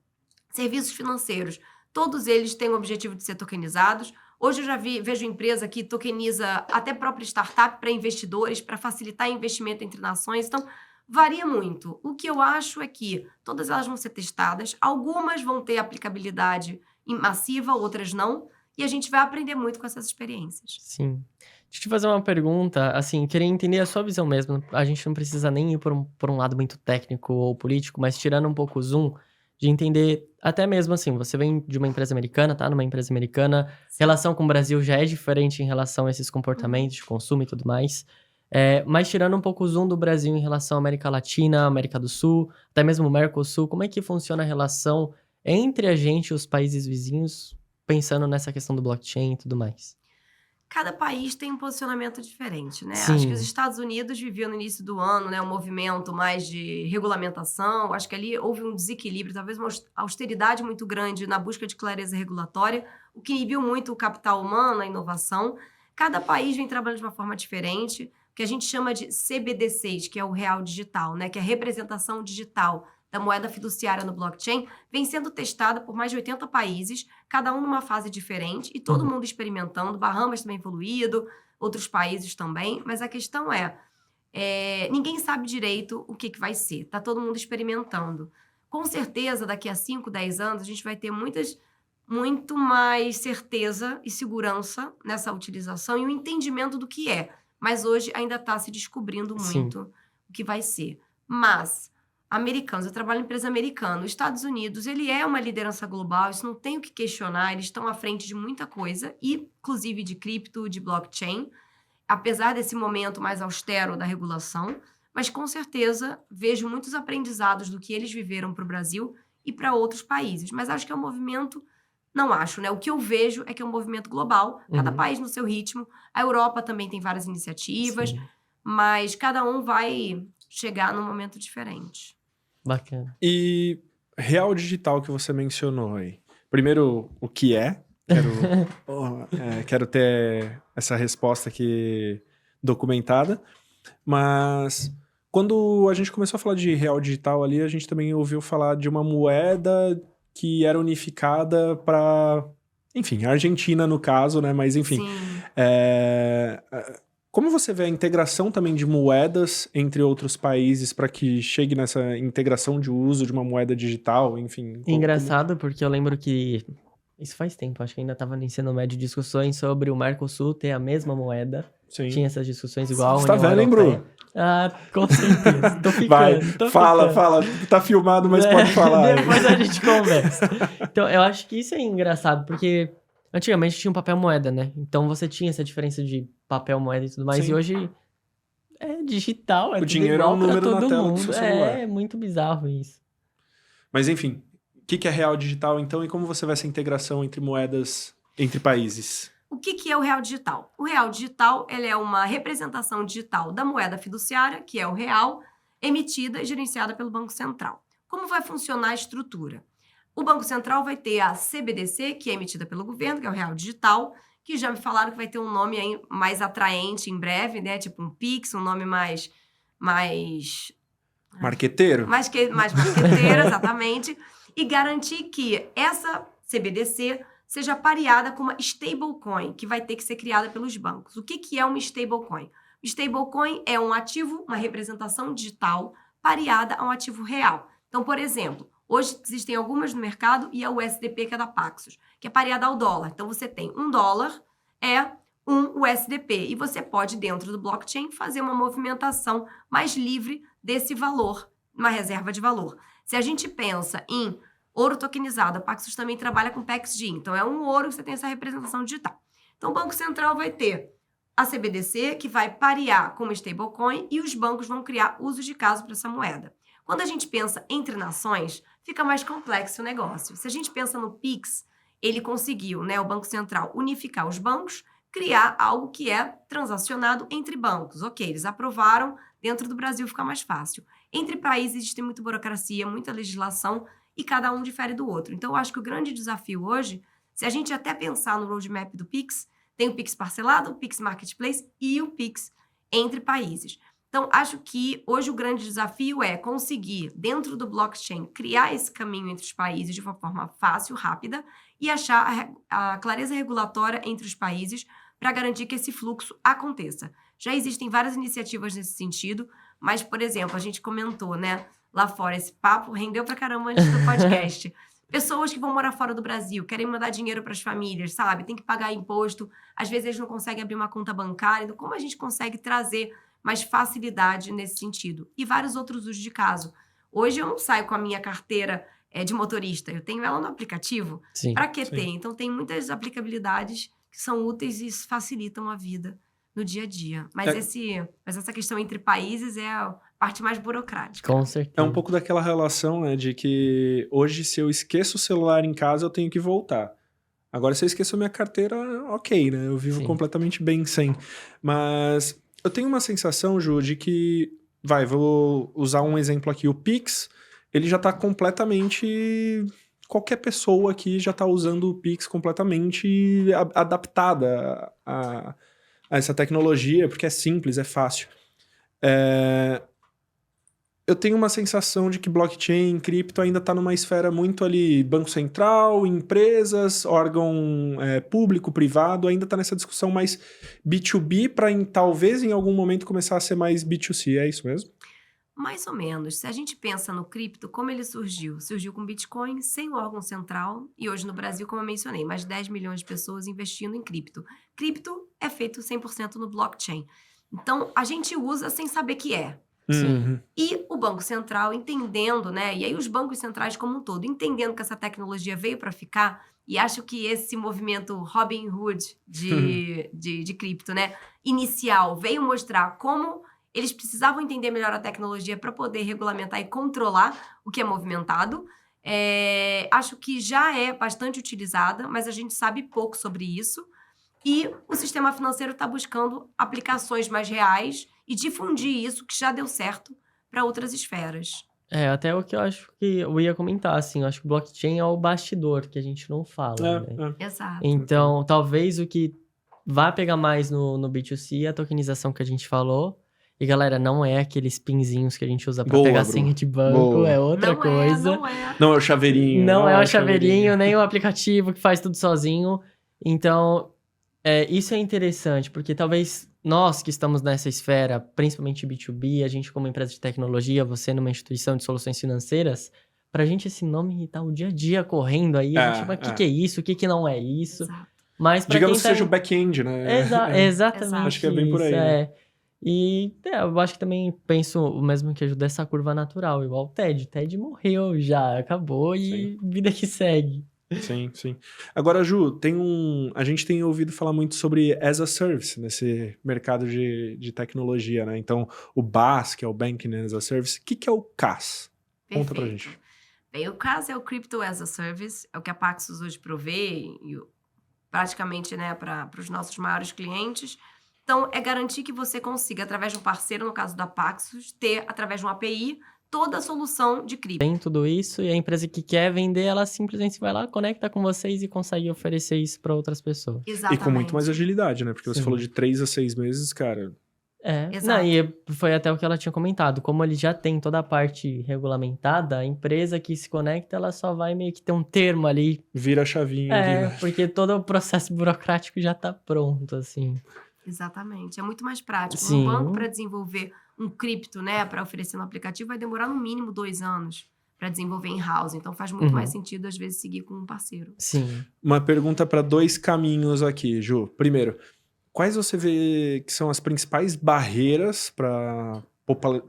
Serviços financeiros, todos eles têm o objetivo de ser tokenizados. Hoje eu já vejo empresa que tokeniza até própria startup para investidores, para facilitar investimento entre nações. Então, varia muito. O que eu acho é que todas elas vão ser testadas, algumas vão ter aplicabilidade massiva, outras não, e a gente vai aprender muito com essas experiências. Sim. Deixa eu te fazer uma pergunta, assim, queria entender a sua visão mesmo. A gente não precisa nem ir por um lado muito técnico ou político, mas tirando um pouco o zoom, de entender, até mesmo assim, você vem de uma empresa americana, tá? Numa empresa americana, relação com o Brasil já é diferente em relação a esses comportamentos de consumo e tudo mais. Mas tirando um pouco o zoom do Brasil em relação à América Latina, América do Sul, até mesmo o Mercosul, como é que funciona a relação entre a gente e os países vizinhos, pensando nessa questão do blockchain e tudo mais? Cada país tem um posicionamento diferente, né? Sim. Acho que os Estados Unidos viviam no início do ano, né, um movimento mais de regulamentação. Acho que ali houve um desequilíbrio, talvez uma austeridade muito grande na busca de clareza regulatória, o que inibiu muito o capital humano, a inovação. Cada país vem trabalhando de uma forma diferente, que a gente chama de CBDCs, que é o real digital, né, que é a representação digital da moeda fiduciária no blockchain, vem sendo testada por mais de 80 países, cada um numa fase diferente, e todo mundo experimentando. Bahamas também evoluído, outros países também, mas a questão ninguém sabe direito o que vai ser, tá todo mundo experimentando. Com certeza, daqui a 5, 10 anos, a gente vai ter muito mais certeza e segurança nessa utilização e o entendimento do que é, mas hoje ainda está se descobrindo muito o que vai ser. Mas americanos, eu trabalho em empresa americana. Os Estados Unidos, ele é uma liderança global, isso não tem o que questionar, eles estão à frente de muita coisa, inclusive de cripto, de blockchain, apesar desse momento mais austero da regulação, mas com certeza vejo muitos aprendizados do que eles viveram para o Brasil e para outros países. Mas acho que é um movimento, não acho, né? O que eu vejo é que é um movimento global, cada país no seu ritmo. A Europa também tem várias iniciativas, mas cada um vai chegar num momento diferente. Bacana. E real digital que você mencionou aí. Primeiro, o que é? Quero ter essa resposta aqui documentada. Mas quando a gente começou a falar de real digital ali, a gente também ouviu falar de uma moeda que era unificada para, enfim, a Argentina no caso, né? Mas enfim, Como você vê a integração também de moedas entre outros países para que chegue nessa integração de uso de uma moeda digital, enfim? Engraçado, porque eu lembro que isso faz tempo, acho que ainda estava no ensino médio discussões sobre o Mercosul ter a mesma moeda. Sim. Tinha essas discussões igual. Você tá velho, hein, Bru? Ah, com certeza. Tô ficando. Vai, tô fala, ficando. fala. Tá filmado, mas pode falar. Depois a gente conversa. Então, eu acho que isso é engraçado, porque antigamente tinha um papel moeda, né? Então você tinha essa diferença de papel moeda e tudo mais. Sim. E hoje é digital, é O tudo dinheiro é igual um pra número na todo tela do mundo. seu celular. É muito bizarro isso. Mas enfim, o que é real digital então e como você vê essa integração entre moedas, entre países? O que é o real digital? O real digital ele é uma representação digital da moeda fiduciária, que é o real, emitida e gerenciada pelo Banco Central. Como vai funcionar a estrutura? O Banco Central vai ter a CBDC, que é emitida pelo governo, que é o real digital, que já me falaram que vai ter um nome aí mais atraente em breve, né? Tipo um Pix, um nome mais Marqueteiro? mais marqueteiro, exatamente. E garantir que essa CBDC seja pareada com uma stablecoin, que vai ter que ser criada pelos bancos. O que é uma stablecoin? Stablecoin é um ativo, uma representação digital pareada a um ativo real. Então, por exemplo, hoje existem algumas no mercado e a USDP, que é da Paxos, que é pareada ao dólar. Então, você tem $1 é um USDP e você pode, dentro do blockchain, fazer uma movimentação mais livre desse valor, uma reserva de valor. Se a gente pensa em ouro tokenizado, a Paxos também trabalha com PEXD, então é um ouro que você tem essa representação digital. Então o Banco Central vai ter a CBDC, que vai parear com uma stablecoin, e os bancos vão criar usos de caso para essa moeda. Quando a gente pensa entre nações, fica mais complexo o negócio. Se a gente pensa no Pix, ele conseguiu, né, o Banco Central, unificar os bancos, criar algo que é transacionado entre bancos. Ok, eles aprovaram, dentro do Brasil fica mais fácil. Entre países existe muita burocracia, muita legislação, e cada um difere do outro. Então, eu acho que o grande desafio hoje, se a gente até pensar no roadmap do Pix, tem o Pix parcelado, o Pix Marketplace e o Pix entre países. Então, acho que hoje o grande desafio é conseguir, dentro do blockchain, criar esse caminho entre os países de uma forma fácil, rápida, e achar a clareza regulatória entre os países para garantir que esse fluxo aconteça. Já existem várias iniciativas nesse sentido, mas, por exemplo, a gente comentou, né? Lá fora, esse papo rendeu pra caramba antes do podcast. Pessoas que vão morar fora do Brasil, querem mandar dinheiro para as famílias, sabe? Tem que pagar imposto. Às vezes eles não conseguem abrir uma conta bancária. Então, como a gente consegue trazer mais facilidade nesse sentido? E vários outros usos de caso. Hoje eu não saio com a minha carteira de motorista. Eu tenho ela no aplicativo. Para que ter? Então, tem muitas aplicabilidades que são úteis e facilitam a vida no dia a dia. Mas essa questão entre países é a parte mais burocrática. Com certeza. É um pouco daquela relação, né, de que hoje, se eu esqueço o celular em casa, eu tenho que voltar. Agora, se eu esqueço a minha carteira, ok, né? Eu vivo completamente bem sem. Mas eu tenho uma sensação, Ju, de que... vou usar um exemplo aqui. O Pix, ele já tá completamente... Qualquer pessoa aqui já tá usando o Pix completamente adaptada a essa tecnologia, porque é simples, é fácil. Eu tenho uma sensação de que blockchain, cripto ainda está numa esfera muito ali, Banco Central, empresas, órgão público, privado, ainda está nessa discussão mais B2B para talvez em algum momento começar a ser mais B2C, é isso mesmo? Mais ou menos. Se a gente pensa no cripto, como ele surgiu? Surgiu com Bitcoin, sem o órgão central, e hoje no Brasil, como eu mencionei, mais de 10 milhões de pessoas investindo em cripto. Cripto é feito 100% no blockchain. Então, a gente usa sem saber que é. Sim. E o Banco Central entendendo, né? E aí os bancos centrais como um todo, entendendo que essa tecnologia veio para ficar, e acho que esse movimento Robin Hood de cripto, né? Inicial, veio mostrar como eles precisavam entender melhor a tecnologia para poder regulamentar e controlar o que é movimentado. Acho que já é bastante utilizada, mas a gente sabe pouco sobre isso. E o sistema financeiro está buscando aplicações mais reais e difundir isso, que já deu certo, para outras esferas. Até o que eu acho que eu ia comentar, assim, eu acho que o blockchain é o bastidor, que a gente não fala, né? Exato. Então, talvez o que vai pegar mais no B2C é a tokenização que a gente falou. E, galera, não é aqueles pinzinhos que a gente usa pra pegar senha de banco, é outra coisa. Não é o chaveirinho. Não é o chaveirinho, nem o aplicativo que faz tudo sozinho. Então, isso é interessante, porque talvez nós que estamos nessa esfera, principalmente B2B, a gente como empresa de tecnologia, você numa instituição de soluções financeiras, pra gente esse nome tá o dia a dia correndo aí, a gente, mas o que é isso, o que não é isso? Exato. Mas pra Digamos quem que seja o back-end, né? Exatamente. Acho que é bem por aí, isso, né? E eu acho que também penso o mesmo que ajuda essa curva natural, igual o TED. O TED morreu já, acabou e vida que segue. Sim, sim. Agora, Ju, a gente tem ouvido falar muito sobre as a service nesse mercado de tecnologia, né? Então, o BaaS, que é o Banking as a Service, o que é o CaaS? Conta pra Perfeito. gente. Bem, o CaaS é o Crypto as a Service, é o que a Paxos hoje provê, praticamente, né, para os nossos maiores clientes. Então, é garantir que você consiga, através de um parceiro, no caso da Paxos, ter, através de uma API, toda a solução de cripto. Tem tudo isso e a empresa que quer vender, ela simplesmente vai lá, conecta com vocês e consegue oferecer isso para outras pessoas. Exatamente. E com muito mais agilidade, né? Porque você Sim. falou de 3 a 6 meses, cara. Exato. Não, e foi até o que ela tinha comentado. Como ele já tem toda a parte regulamentada, a empresa que se conecta, ela só vai meio que ter um termo ali. Vira a chavinha ali, né? Porque todo o processo burocrático já tá pronto, assim. Exatamente. É muito mais prático. Sim. Um banco, para desenvolver um cripto, né, para oferecer no aplicativo, vai demorar no mínimo 2 anos para desenvolver in-house. Então, faz muito mais sentido, às vezes, seguir com um parceiro. Sim. Uma pergunta para 2 caminhos aqui, Ju. Primeiro, quais você vê que são as principais barreiras para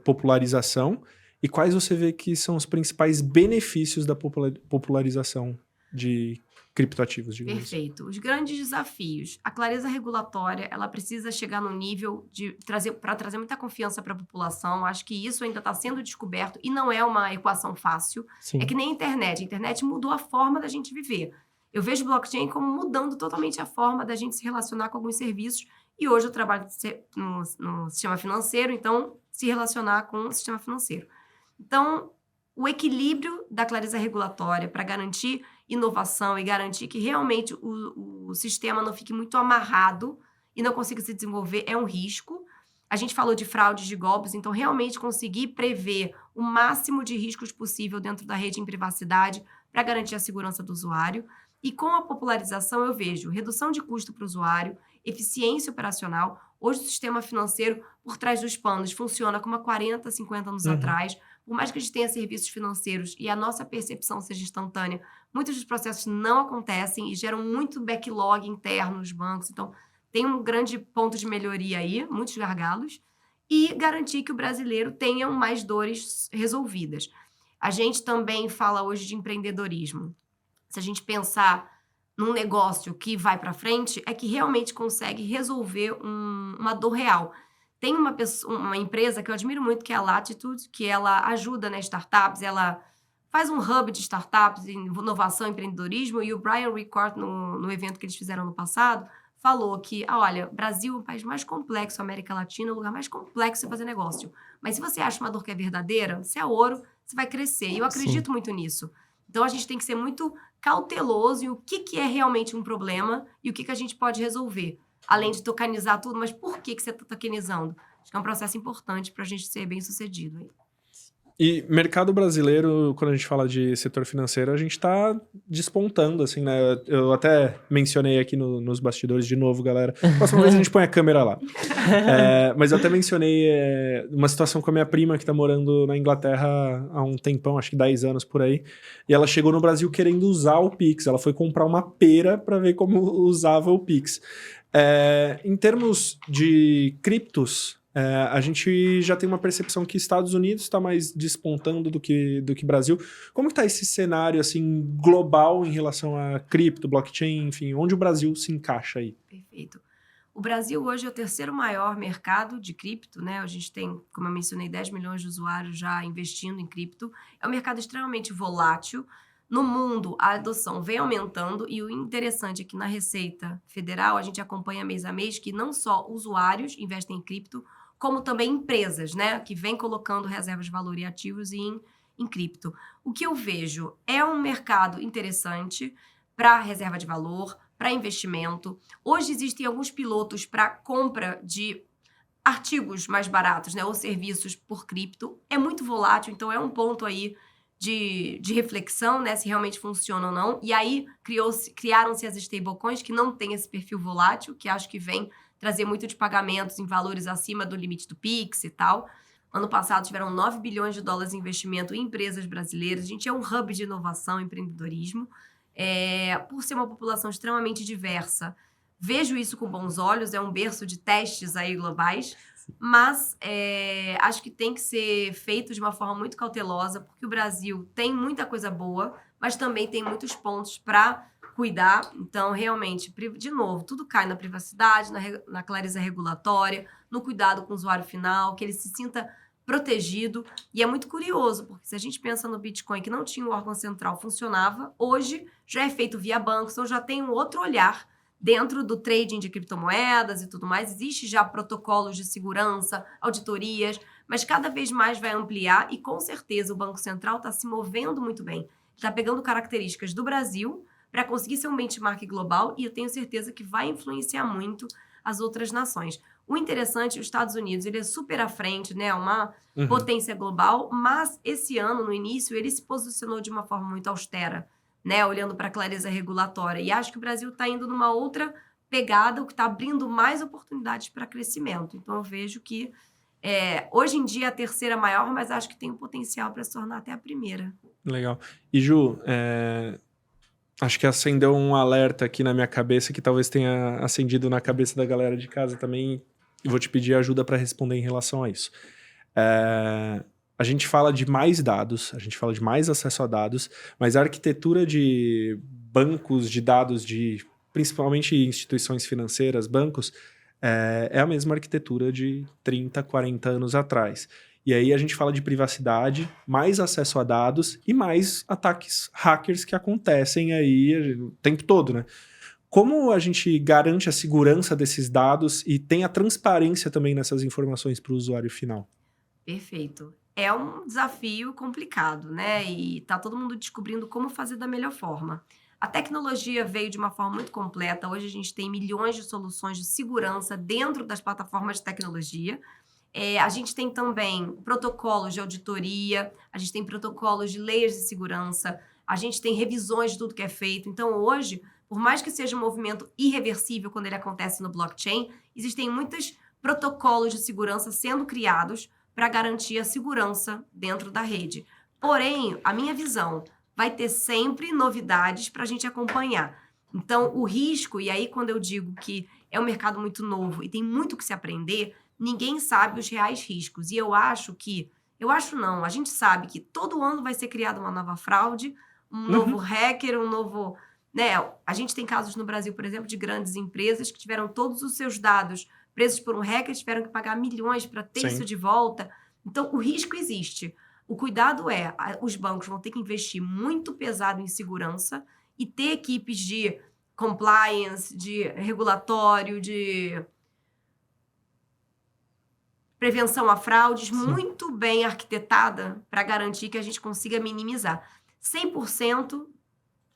popularização e quais você vê que são os principais benefícios da popularização de criptoativos, digamos assim? Perfeito. Os grandes desafios. A clareza regulatória, ela precisa chegar no nível de trazer muita confiança para a população. Acho que isso ainda está sendo descoberto e não é uma equação fácil. Sim. É que nem a internet. A internet mudou a forma da gente viver. Eu vejo blockchain como mudando totalmente a forma da gente se relacionar com alguns serviços. E hoje eu trabalho no sistema financeiro, então se relacionar com o sistema financeiro. Então, o equilíbrio da clareza regulatória para garantir inovação e garantir que realmente o sistema não fique muito amarrado e não consiga se desenvolver é um risco. A gente falou de fraudes, de golpes, então realmente conseguir prever o máximo de riscos possível dentro da rede em privacidade para garantir a segurança do usuário. E com a popularização eu vejo redução de custo para o usuário, eficiência operacional. Hoje o sistema financeiro, por trás dos panos, funciona como há 40, 50 anos atrás. Por mais que a gente tenha serviços financeiros e a nossa percepção seja instantânea, muitos dos processos não acontecem e geram muito backlog interno nos bancos. Então, tem um grande ponto de melhoria aí, muitos gargalos. E garantir que o brasileiro tenha mais dores resolvidas. A gente também fala hoje de empreendedorismo. Se a gente pensar num negócio que vai para frente, é que realmente consegue resolver uma dor real. Tem uma empresa que eu admiro muito, que é a Latitude, que ela ajuda, né, startups, ela faz um hub de startups, inovação e empreendedorismo, e o Brian Ricord, no evento que eles fizeram no passado, falou que, olha, Brasil é o país mais complexo, América Latina é o lugar mais complexo de fazer negócio. Mas se você acha uma dor que é verdadeira, se é ouro, você vai crescer. E eu acredito muito nisso. Então, a gente tem que ser muito cauteloso em o que é realmente um problema e o que a gente pode resolver. Além de tokenizar tudo, mas por que você está tokenizando? Acho que é um processo importante para a gente ser bem sucedido aí. E mercado brasileiro, quando a gente fala de setor financeiro, a gente está despontando, assim, né? Eu até mencionei aqui nos bastidores de novo, galera. Próxima vez a gente põe a câmera lá. Mas eu até mencionei uma situação com a minha prima que está morando na Inglaterra há um tempão, acho que 10 anos por aí. E ela chegou no Brasil querendo usar o Pix. Ela foi comprar uma pera para ver como usava o Pix. Em termos de criptos, a gente já tem uma percepção que Estados Unidos está mais despontando do que Brasil. Como está esse cenário assim, global em relação a cripto, blockchain, enfim, onde o Brasil se encaixa aí? Perfeito. O Brasil hoje é o terceiro maior mercado de cripto, né? A gente tem, como eu mencionei, 10 milhões de usuários já investindo em cripto. É um mercado extremamente volátil. No mundo, a adoção vem aumentando e o interessante é que na Receita Federal a gente acompanha mês a mês que não só usuários investem em cripto, como também empresas, né, que vêm colocando reservas de valor e ativos em cripto. O que eu vejo é um mercado interessante para reserva de valor, para investimento. Hoje existem alguns pilotos para compra de artigos mais baratos, né, ou serviços por cripto. É muito volátil, então é um ponto aí de reflexão, né, se realmente funciona ou não. E aí criaram-se as stablecoins que não têm esse perfil volátil, que acho que vem trazer muito de pagamentos em valores acima do limite do Pix e tal. Ano passado tiveram 9 bilhões de dólares em investimento em empresas brasileiras. A gente é um hub de inovação e empreendedorismo. Por ser uma população extremamente diversa, vejo isso com bons olhos, é um berço de testes aí globais, mas acho que tem que ser feito de uma forma muito cautelosa, porque o Brasil tem muita coisa boa, mas também tem muitos pontos para cuidar. Então, realmente, de novo, tudo cai na privacidade, na clareza regulatória, no cuidado com o usuário final, que ele se sinta protegido. E é muito curioso, porque se a gente pensa no Bitcoin, que não tinha um órgão central, funcionava, hoje já é feito via bancos, então já tem um outro olhar dentro do trading de criptomoedas e tudo mais. Existe já protocolos de segurança, auditorias, mas cada vez mais vai ampliar e, com certeza, o Banco Central está se movendo muito bem. Está pegando características do Brasil para conseguir ser um benchmark global e eu tenho certeza que vai influenciar muito as outras nações. O interessante, os Estados Unidos, ele é super à frente, né? Uma potência global, mas esse ano, no início, ele se posicionou de uma forma muito austera, né? Olhando para a clareza regulatória. E acho que o Brasil está indo numa outra pegada, o que está abrindo mais oportunidades para crescimento. Então, eu vejo que hoje em dia é a terceira maior, mas acho que tem um potencial para se tornar até a primeira. Legal. E Ju, acho que acendeu um alerta aqui na minha cabeça, que talvez tenha acendido na cabeça da galera de casa também, e vou te pedir ajuda para responder em relação a isso. A gente fala de mais dados, a gente fala de mais acesso a dados, mas a arquitetura de bancos de dados, principalmente instituições financeiras, bancos, é a mesma arquitetura de 30, 40 anos atrás. E aí a gente fala de privacidade, mais acesso a dados e mais ataques hackers que acontecem aí o tempo todo, né? Como a gente garante a segurança desses dados e tem a transparência também nessas informações para o usuário final? Perfeito. É um desafio complicado, né? E tá todo mundo descobrindo como fazer da melhor forma. A tecnologia veio de uma forma muito completa. Hoje a gente tem milhões de soluções de segurança dentro das plataformas de tecnologia. A gente tem também protocolos de auditoria, a gente tem protocolos de layers de segurança, a gente tem revisões de tudo que é feito. Então, hoje, por mais que seja um movimento irreversível quando ele acontece no blockchain, existem muitos protocolos de segurança sendo criados para garantir a segurança dentro da rede. Porém, a minha visão, vai ter sempre novidades para a gente acompanhar. Então, o risco, e aí quando eu digo que é um mercado muito novo e tem muito que se aprender, ninguém sabe os reais riscos. E a gente sabe que todo ano vai ser criada uma nova fraude, um novo hacker, um novo... né? A gente tem casos no Brasil, por exemplo, de grandes empresas que tiveram todos os seus dados presos por um hacker, tiveram que pagar milhões para ter isso de volta. Então, o risco existe. O cuidado os bancos vão ter que investir muito pesado em segurança e ter equipes de compliance, de regulatório, de prevenção a fraudes muito bem arquitetada para garantir que a gente consiga minimizar. 100%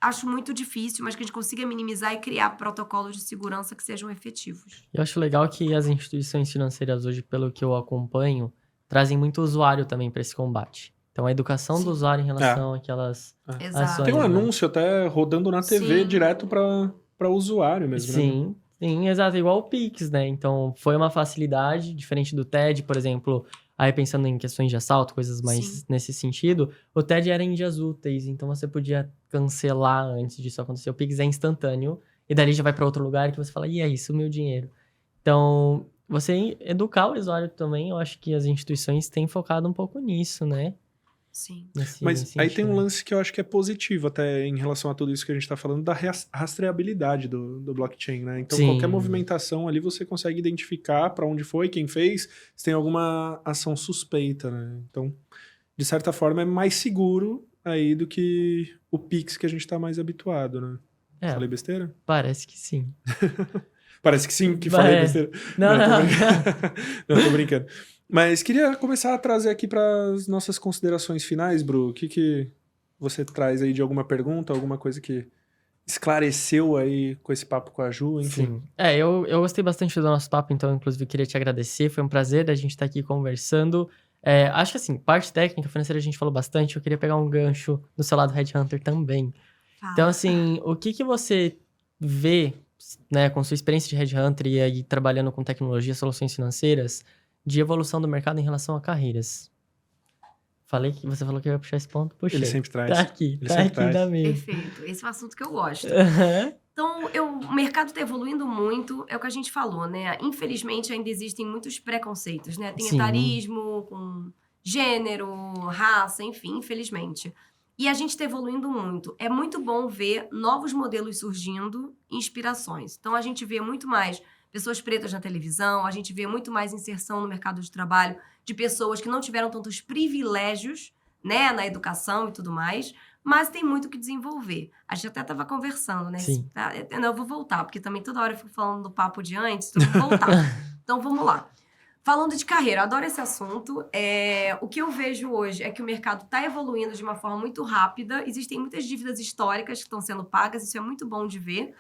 acho muito difícil, mas que a gente consiga minimizar e criar protocolos de segurança que sejam efetivos. Eu acho legal que as instituições financeiras hoje, pelo que eu acompanho, trazem muito usuário também para esse combate. Então, a educação do usuário em relação àquelas ações. Tem um anúncio até rodando na TV direto para o usuário mesmo, né? Sim, exato. Igual o Pix, né? Então, foi uma facilidade, diferente do TED, por exemplo. Aí, pensando em questões de assalto, coisas mais nesse sentido, o TED era em dias úteis, então você podia cancelar antes disso acontecer. O Pix é instantâneo, e dali já vai para outro lugar que você fala, e aí, sumiu o dinheiro. Então, você educar o usuário também, eu acho que as instituições têm focado um pouco nisso, né? Sim. Mas aí tem um lance que eu acho que é positivo até em relação a tudo isso que a gente está falando, da rastreabilidade do blockchain, né? Então, qualquer movimentação ali você consegue identificar para onde foi, quem fez, se tem alguma ação suspeita, né? Então, de certa forma, é mais seguro aí do que o Pix que a gente está mais habituado, né? Falei besteira? Parece que sim. Parece que sim, que falei besteira. Não. Não, tô brincando. Mas queria começar a trazer aqui para as nossas considerações finais, Bru. O que você traz aí de alguma pergunta, alguma coisa que esclareceu aí com esse papo com a Ju, enfim? Sim. Eu gostei bastante do nosso papo, então, inclusive, queria te agradecer. Foi um prazer a gente estar aqui conversando. Acho que, assim, parte técnica, financeira, a gente falou bastante. Eu queria pegar um gancho do seu lado Headhunter também. Então, assim, o que você vê né, com sua experiência de headhunter e aí trabalhando com tecnologia, soluções financeiras, de evolução do mercado em relação a carreiras. Você falou que ia puxar esse ponto, puxei. Ele sempre traz. Tá aqui da mesa. Perfeito. Esse é um assunto que eu gosto. Aham. Então, o mercado está evoluindo muito, é o que a gente falou, né? Infelizmente, ainda existem muitos preconceitos, né? Tem Sim. etarismo, com gênero, raça, enfim, infelizmente. E a gente está evoluindo muito. É muito bom ver novos modelos surgindo, inspirações. Então, a gente vê muito mais pessoas pretas na televisão, a gente vê muito mais inserção no mercado de trabalho de pessoas que não tiveram tantos privilégios, né, na educação e tudo mais, mas tem muito que desenvolver. A gente até estava conversando, né? Sim. Não, eu vou voltar, porque também toda hora eu fico falando do papo de antes, então eu vou voltar. Então, vamos lá. Falando de carreira, eu adoro esse assunto. O que eu vejo hoje é que o mercado está evoluindo de uma forma muito rápida. Existem muitas dívidas históricas que estão sendo pagas, isso é muito bom de ver.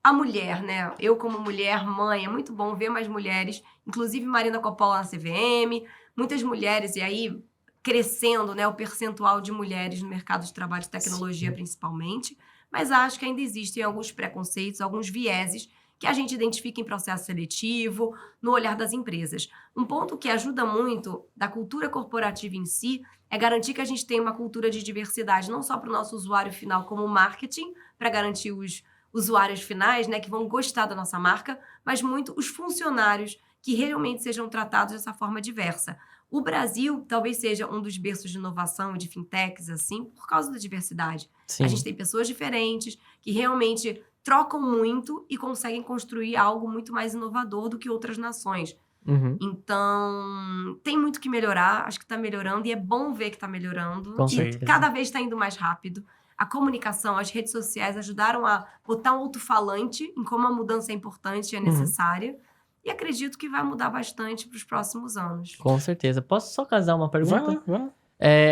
A mulher, né? Eu, como mulher, mãe, é muito bom ver mais mulheres, inclusive Marina Coppola na CVM, muitas mulheres, e aí crescendo, né, o percentual de mulheres no mercado de trabalho de tecnologia, sim, principalmente. Mas acho que ainda existem alguns preconceitos, alguns vieses que a gente identifica em processo seletivo, no olhar das empresas. Um ponto que ajuda muito da cultura corporativa em si é garantir que a gente tenha uma cultura de diversidade, não só para o nosso usuário final como marketing, para garantir os usuários finais, né, que vão gostar da nossa marca, mas muito os funcionários que realmente sejam tratados dessa forma diversa. O Brasil talvez seja um dos berços de inovação e de fintechs, assim, por causa da diversidade. Sim. A gente tem pessoas diferentes que realmente trocam muito e conseguem construir algo muito mais inovador do que outras nações. Uhum. Então, tem muito que melhorar, acho que está melhorando e é bom ver que está melhorando. Com e certeza. Cada vez está indo mais rápido. A comunicação, as redes sociais ajudaram a botar um alto-falante em como a mudança é importante e é necessária. E acredito que vai mudar bastante para os próximos anos. Com certeza. Posso só casar uma pergunta? Vai lá.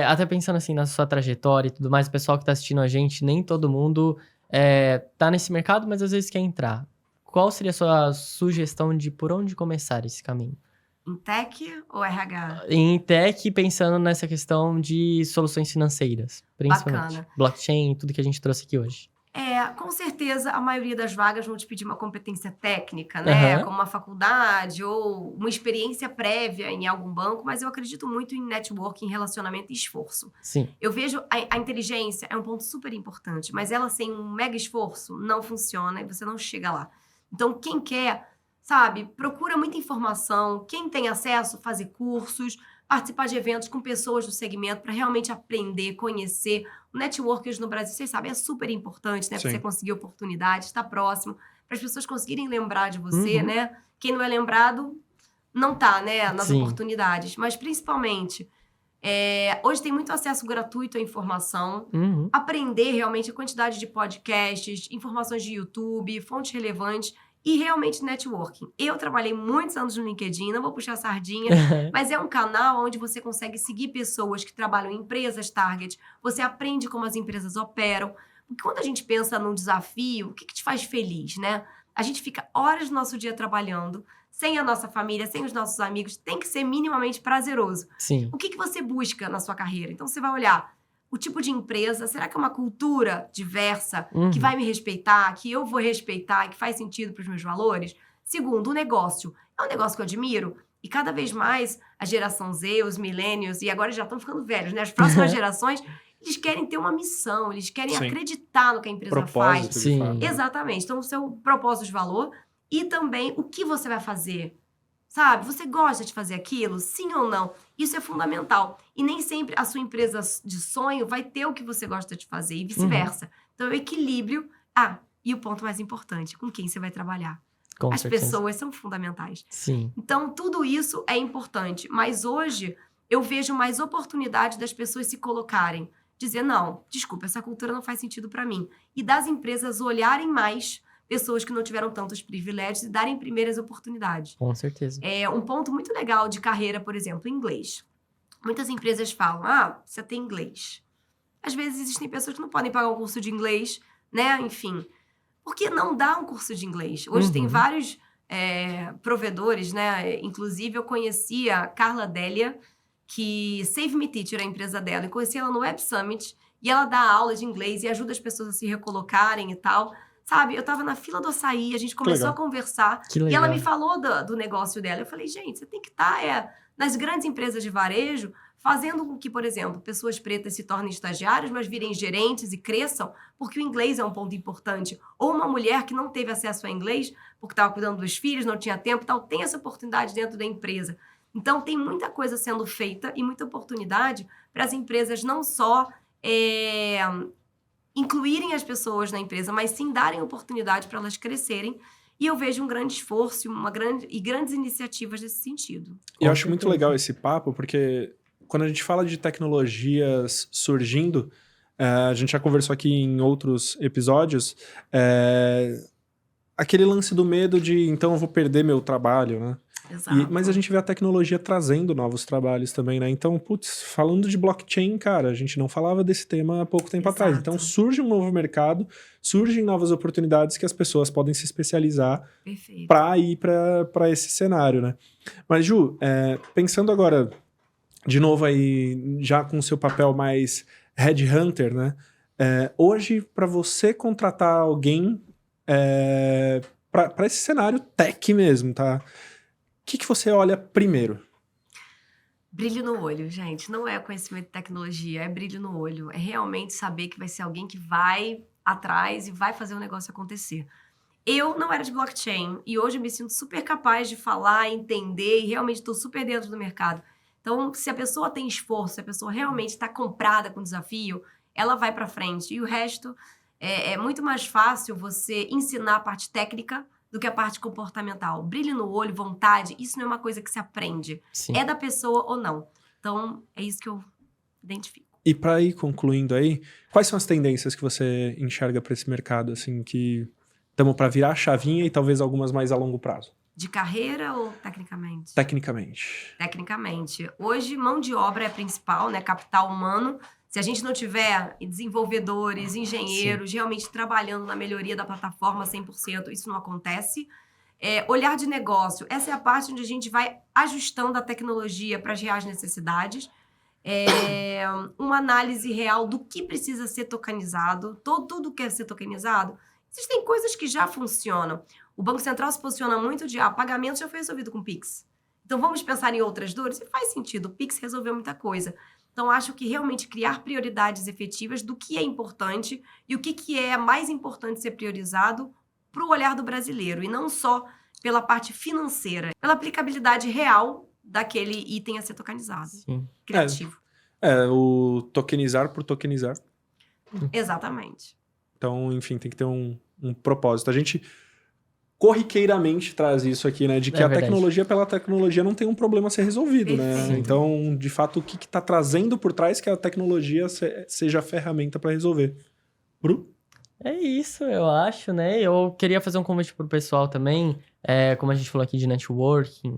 Até pensando assim na sua trajetória e tudo mais, o pessoal que está assistindo a gente, nem todo mundo tá nesse mercado, mas às vezes quer entrar. Qual seria a sua sugestão de por onde começar esse caminho? Em tech ou RH? Em tech, pensando nessa questão de soluções financeiras, principalmente. Bacana. Blockchain, tudo que a gente trouxe aqui hoje. Com certeza, a maioria das vagas vão te pedir uma competência técnica, né? Uhum. Como uma faculdade ou uma experiência prévia em algum banco, mas eu acredito muito em networking, relacionamento e esforço. Sim. Eu vejo a inteligência é um ponto super importante, mas ela sem um mega esforço não funciona e você não chega lá. Então, quem quer, sabe, procura muita informação, quem tem acesso, fazer cursos, participar de eventos com pessoas do segmento para realmente aprender, conhecer. O networking no Brasil, vocês sabem, é super importante, né? Para você conseguir oportunidades, estar próximo, para as pessoas conseguirem lembrar de você, né? Quem não é lembrado não tá, né? Nas oportunidades. Mas, principalmente, hoje tem muito acesso gratuito à informação. Aprender realmente a quantidade de podcasts, informações de YouTube, fontes relevantes. E realmente networking. Eu trabalhei muitos anos no LinkedIn, não vou puxar sardinha, mas é um canal onde você consegue seguir pessoas que trabalham em empresas target, você aprende como as empresas operam. Porque quando a gente pensa num desafio, o que te faz feliz, né? A gente fica horas do nosso dia trabalhando, sem a nossa família, sem os nossos amigos, tem que ser minimamente prazeroso. Sim. O que você busca na sua carreira? Então você vai olhar o tipo de empresa, será que é uma cultura diversa que vai me respeitar, que eu vou respeitar e que faz sentido para os meus valores? Segundo, o negócio. É um negócio que eu admiro e cada vez mais a geração Z, os millennials, e agora já estão ficando velhos, né? As próximas gerações, eles querem ter uma missão, eles querem acreditar no que a empresa faz. Sim. Exatamente. Então, o seu propósito de valor e também o que você vai fazer. Sabe? Você gosta de fazer aquilo? Sim ou não? Isso é fundamental. E nem sempre a sua empresa de sonho vai ter o que você gosta de fazer e vice-versa. Então, é o equilíbrio. E o ponto mais importante, com quem você vai trabalhar. Com As certeza. pessoas são fundamentais. Sim. Então, tudo isso é importante. Mas hoje, eu vejo mais oportunidade das pessoas se colocarem. Dizer, não, desculpa, essa cultura não faz sentido para mim. E das empresas olharem mais pessoas que não tiveram tantos privilégios e darem primeiras oportunidades. Com certeza. Um ponto muito legal de carreira, por exemplo, inglês. Muitas empresas falam, você tem inglês. Às vezes existem pessoas que não podem pagar um curso de inglês, né? Enfim, por que não dar um curso de inglês? Hoje tem vários provedores, né? Inclusive, eu conheci a Carla Délia, que Save Me Teacher é a empresa dela. Eu conheci ela no Web Summit e ela dá aula de inglês e ajuda as pessoas a se recolocarem e tal. sabe? Eu tava na fila do açaí, a gente começou a conversar. Que E legal. ela me falou do negócio dela. Eu falei, gente, você tem que estar nas grandes empresas de varejo, fazendo com que, por exemplo, pessoas pretas se tornem estagiários, mas virem gerentes e cresçam, porque o inglês é um ponto importante. Ou uma mulher que não teve acesso a inglês, porque estava cuidando dos filhos, não tinha tempo, tal, tem essa oportunidade dentro da empresa. Então, tem muita coisa sendo feita e muita oportunidade para as empresas não só incluírem as pessoas na empresa, mas sim darem oportunidade para elas crescerem. E eu vejo um grande esforço e grandes iniciativas nesse sentido. E eu acho muito legal esse papo, porque quando a gente fala de tecnologias surgindo, a gente já conversou aqui em outros episódios, aquele lance do medo de, então eu vou perder meu trabalho, né? Exato. Mas a gente vê a tecnologia trazendo novos trabalhos também, né? Então, putz, falando de blockchain, cara, a gente não falava desse tema há pouco tempo atrás. Então, surge um novo mercado, surgem novas oportunidades que as pessoas podem se especializar para ir para esse cenário, né? Mas, Ju, pensando agora, de novo aí, já com o seu papel mais headhunter, né? Hoje, para você contratar alguém para esse cenário tech mesmo, tá? O que você olha primeiro? Brilho no olho, gente. Não é conhecimento de tecnologia, é brilho no olho. É realmente saber que vai ser alguém que vai atrás e vai fazer o negócio acontecer. Eu não era de blockchain e hoje eu me sinto super capaz de falar, entender e realmente estou super dentro do mercado. Então, se a pessoa tem esforço, se a pessoa realmente está comprada com o desafio, ela vai para frente. E o resto é muito mais fácil você ensinar a parte técnica do que a parte comportamental. Brilho no olho, vontade, isso não é uma coisa que se aprende. Sim. É da pessoa ou não. Então, é isso que eu identifico. E para ir concluindo aí, quais são as tendências que você enxerga para esse mercado, assim, que estamos para virar a chavinha e talvez algumas mais a longo prazo? De carreira ou tecnicamente? Tecnicamente. Tecnicamente. Hoje, mão de obra é a principal, né? Capital humano. Se a gente não tiver desenvolvedores, engenheiros, realmente trabalhando na melhoria da plataforma 100%, isso não acontece. Olhar de negócio, essa é a parte onde a gente vai ajustando a tecnologia para as reais necessidades. Uma análise real do que precisa ser tokenizado, tudo quer ser tokenizado. Existem coisas que já funcionam. O Banco Central se posiciona muito de, pagamento já foi resolvido com Pix. Então, vamos pensar em outras dores? E faz sentido, o Pix resolveu muita coisa. Então, acho que realmente criar prioridades efetivas do que é importante e o que é mais importante ser priorizado para o olhar do brasileiro, e não só pela parte financeira, pela aplicabilidade real daquele item a ser tokenizado. Sim. Criativo. O tokenizar por tokenizar. Exatamente. Então, enfim, tem que ter um propósito. A gente corriqueiramente traz isso aqui, né? De que a tecnologia pela tecnologia não tem um problema a ser resolvido, né? Então, de fato, o que está trazendo por trás que a tecnologia seja a ferramenta para resolver. Bru? É isso, eu acho, né? Eu queria fazer um convite pro pessoal também, como a gente falou aqui de networking,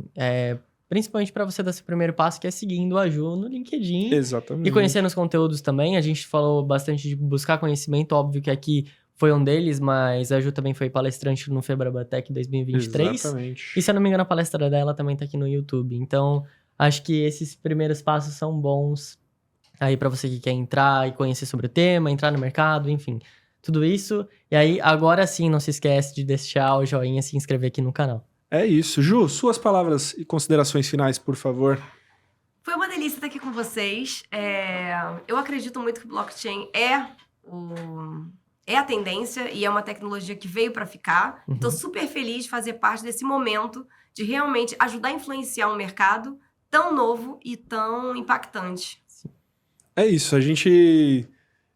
principalmente para você dar seu primeiro passo, que é seguindo a Ju no LinkedIn. Exatamente. E conhecendo os conteúdos também. A gente falou bastante de buscar conhecimento, óbvio que aqui foi um deles, mas a Ju também foi palestrante no Febrabatec 2023. Exatamente. E se eu não me engano, a palestra dela também tá aqui no YouTube. Então, acho que esses primeiros passos são bons aí para você que quer entrar e conhecer sobre o tema, entrar no mercado, enfim, tudo isso. E aí, agora sim, não se esquece de deixar o joinha e se inscrever aqui no canal. É isso. Ju, suas palavras e considerações finais, por favor. Foi uma delícia estar aqui com vocês. Eu acredito muito que o blockchain é a tendência e é uma tecnologia que veio para ficar. Estou super feliz de fazer parte desse momento de realmente ajudar a influenciar um mercado tão novo e tão impactante. É isso. A gente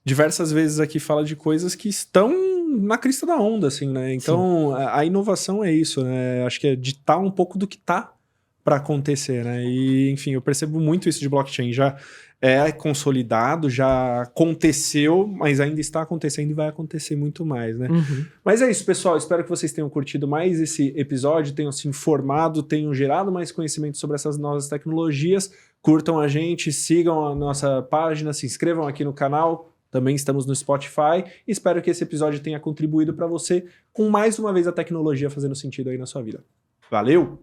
diversas vezes aqui fala de coisas que estão na crista da onda, assim, né? Então, a inovação é isso, né? Acho que é ditar um pouco do que tá para acontecer, né? E, enfim, eu percebo muito isso de blockchain. Já é consolidado, já aconteceu, mas ainda está acontecendo e vai acontecer muito mais, né? Mas é isso, pessoal. Espero que vocês tenham curtido mais esse episódio, tenham se informado, tenham gerado mais conhecimento sobre essas novas tecnologias. Curtam a gente, sigam a nossa página, se inscrevam aqui no canal. Também estamos no Spotify. Espero que esse episódio tenha contribuído para você com mais uma vez a tecnologia fazendo sentido aí na sua vida. Valeu!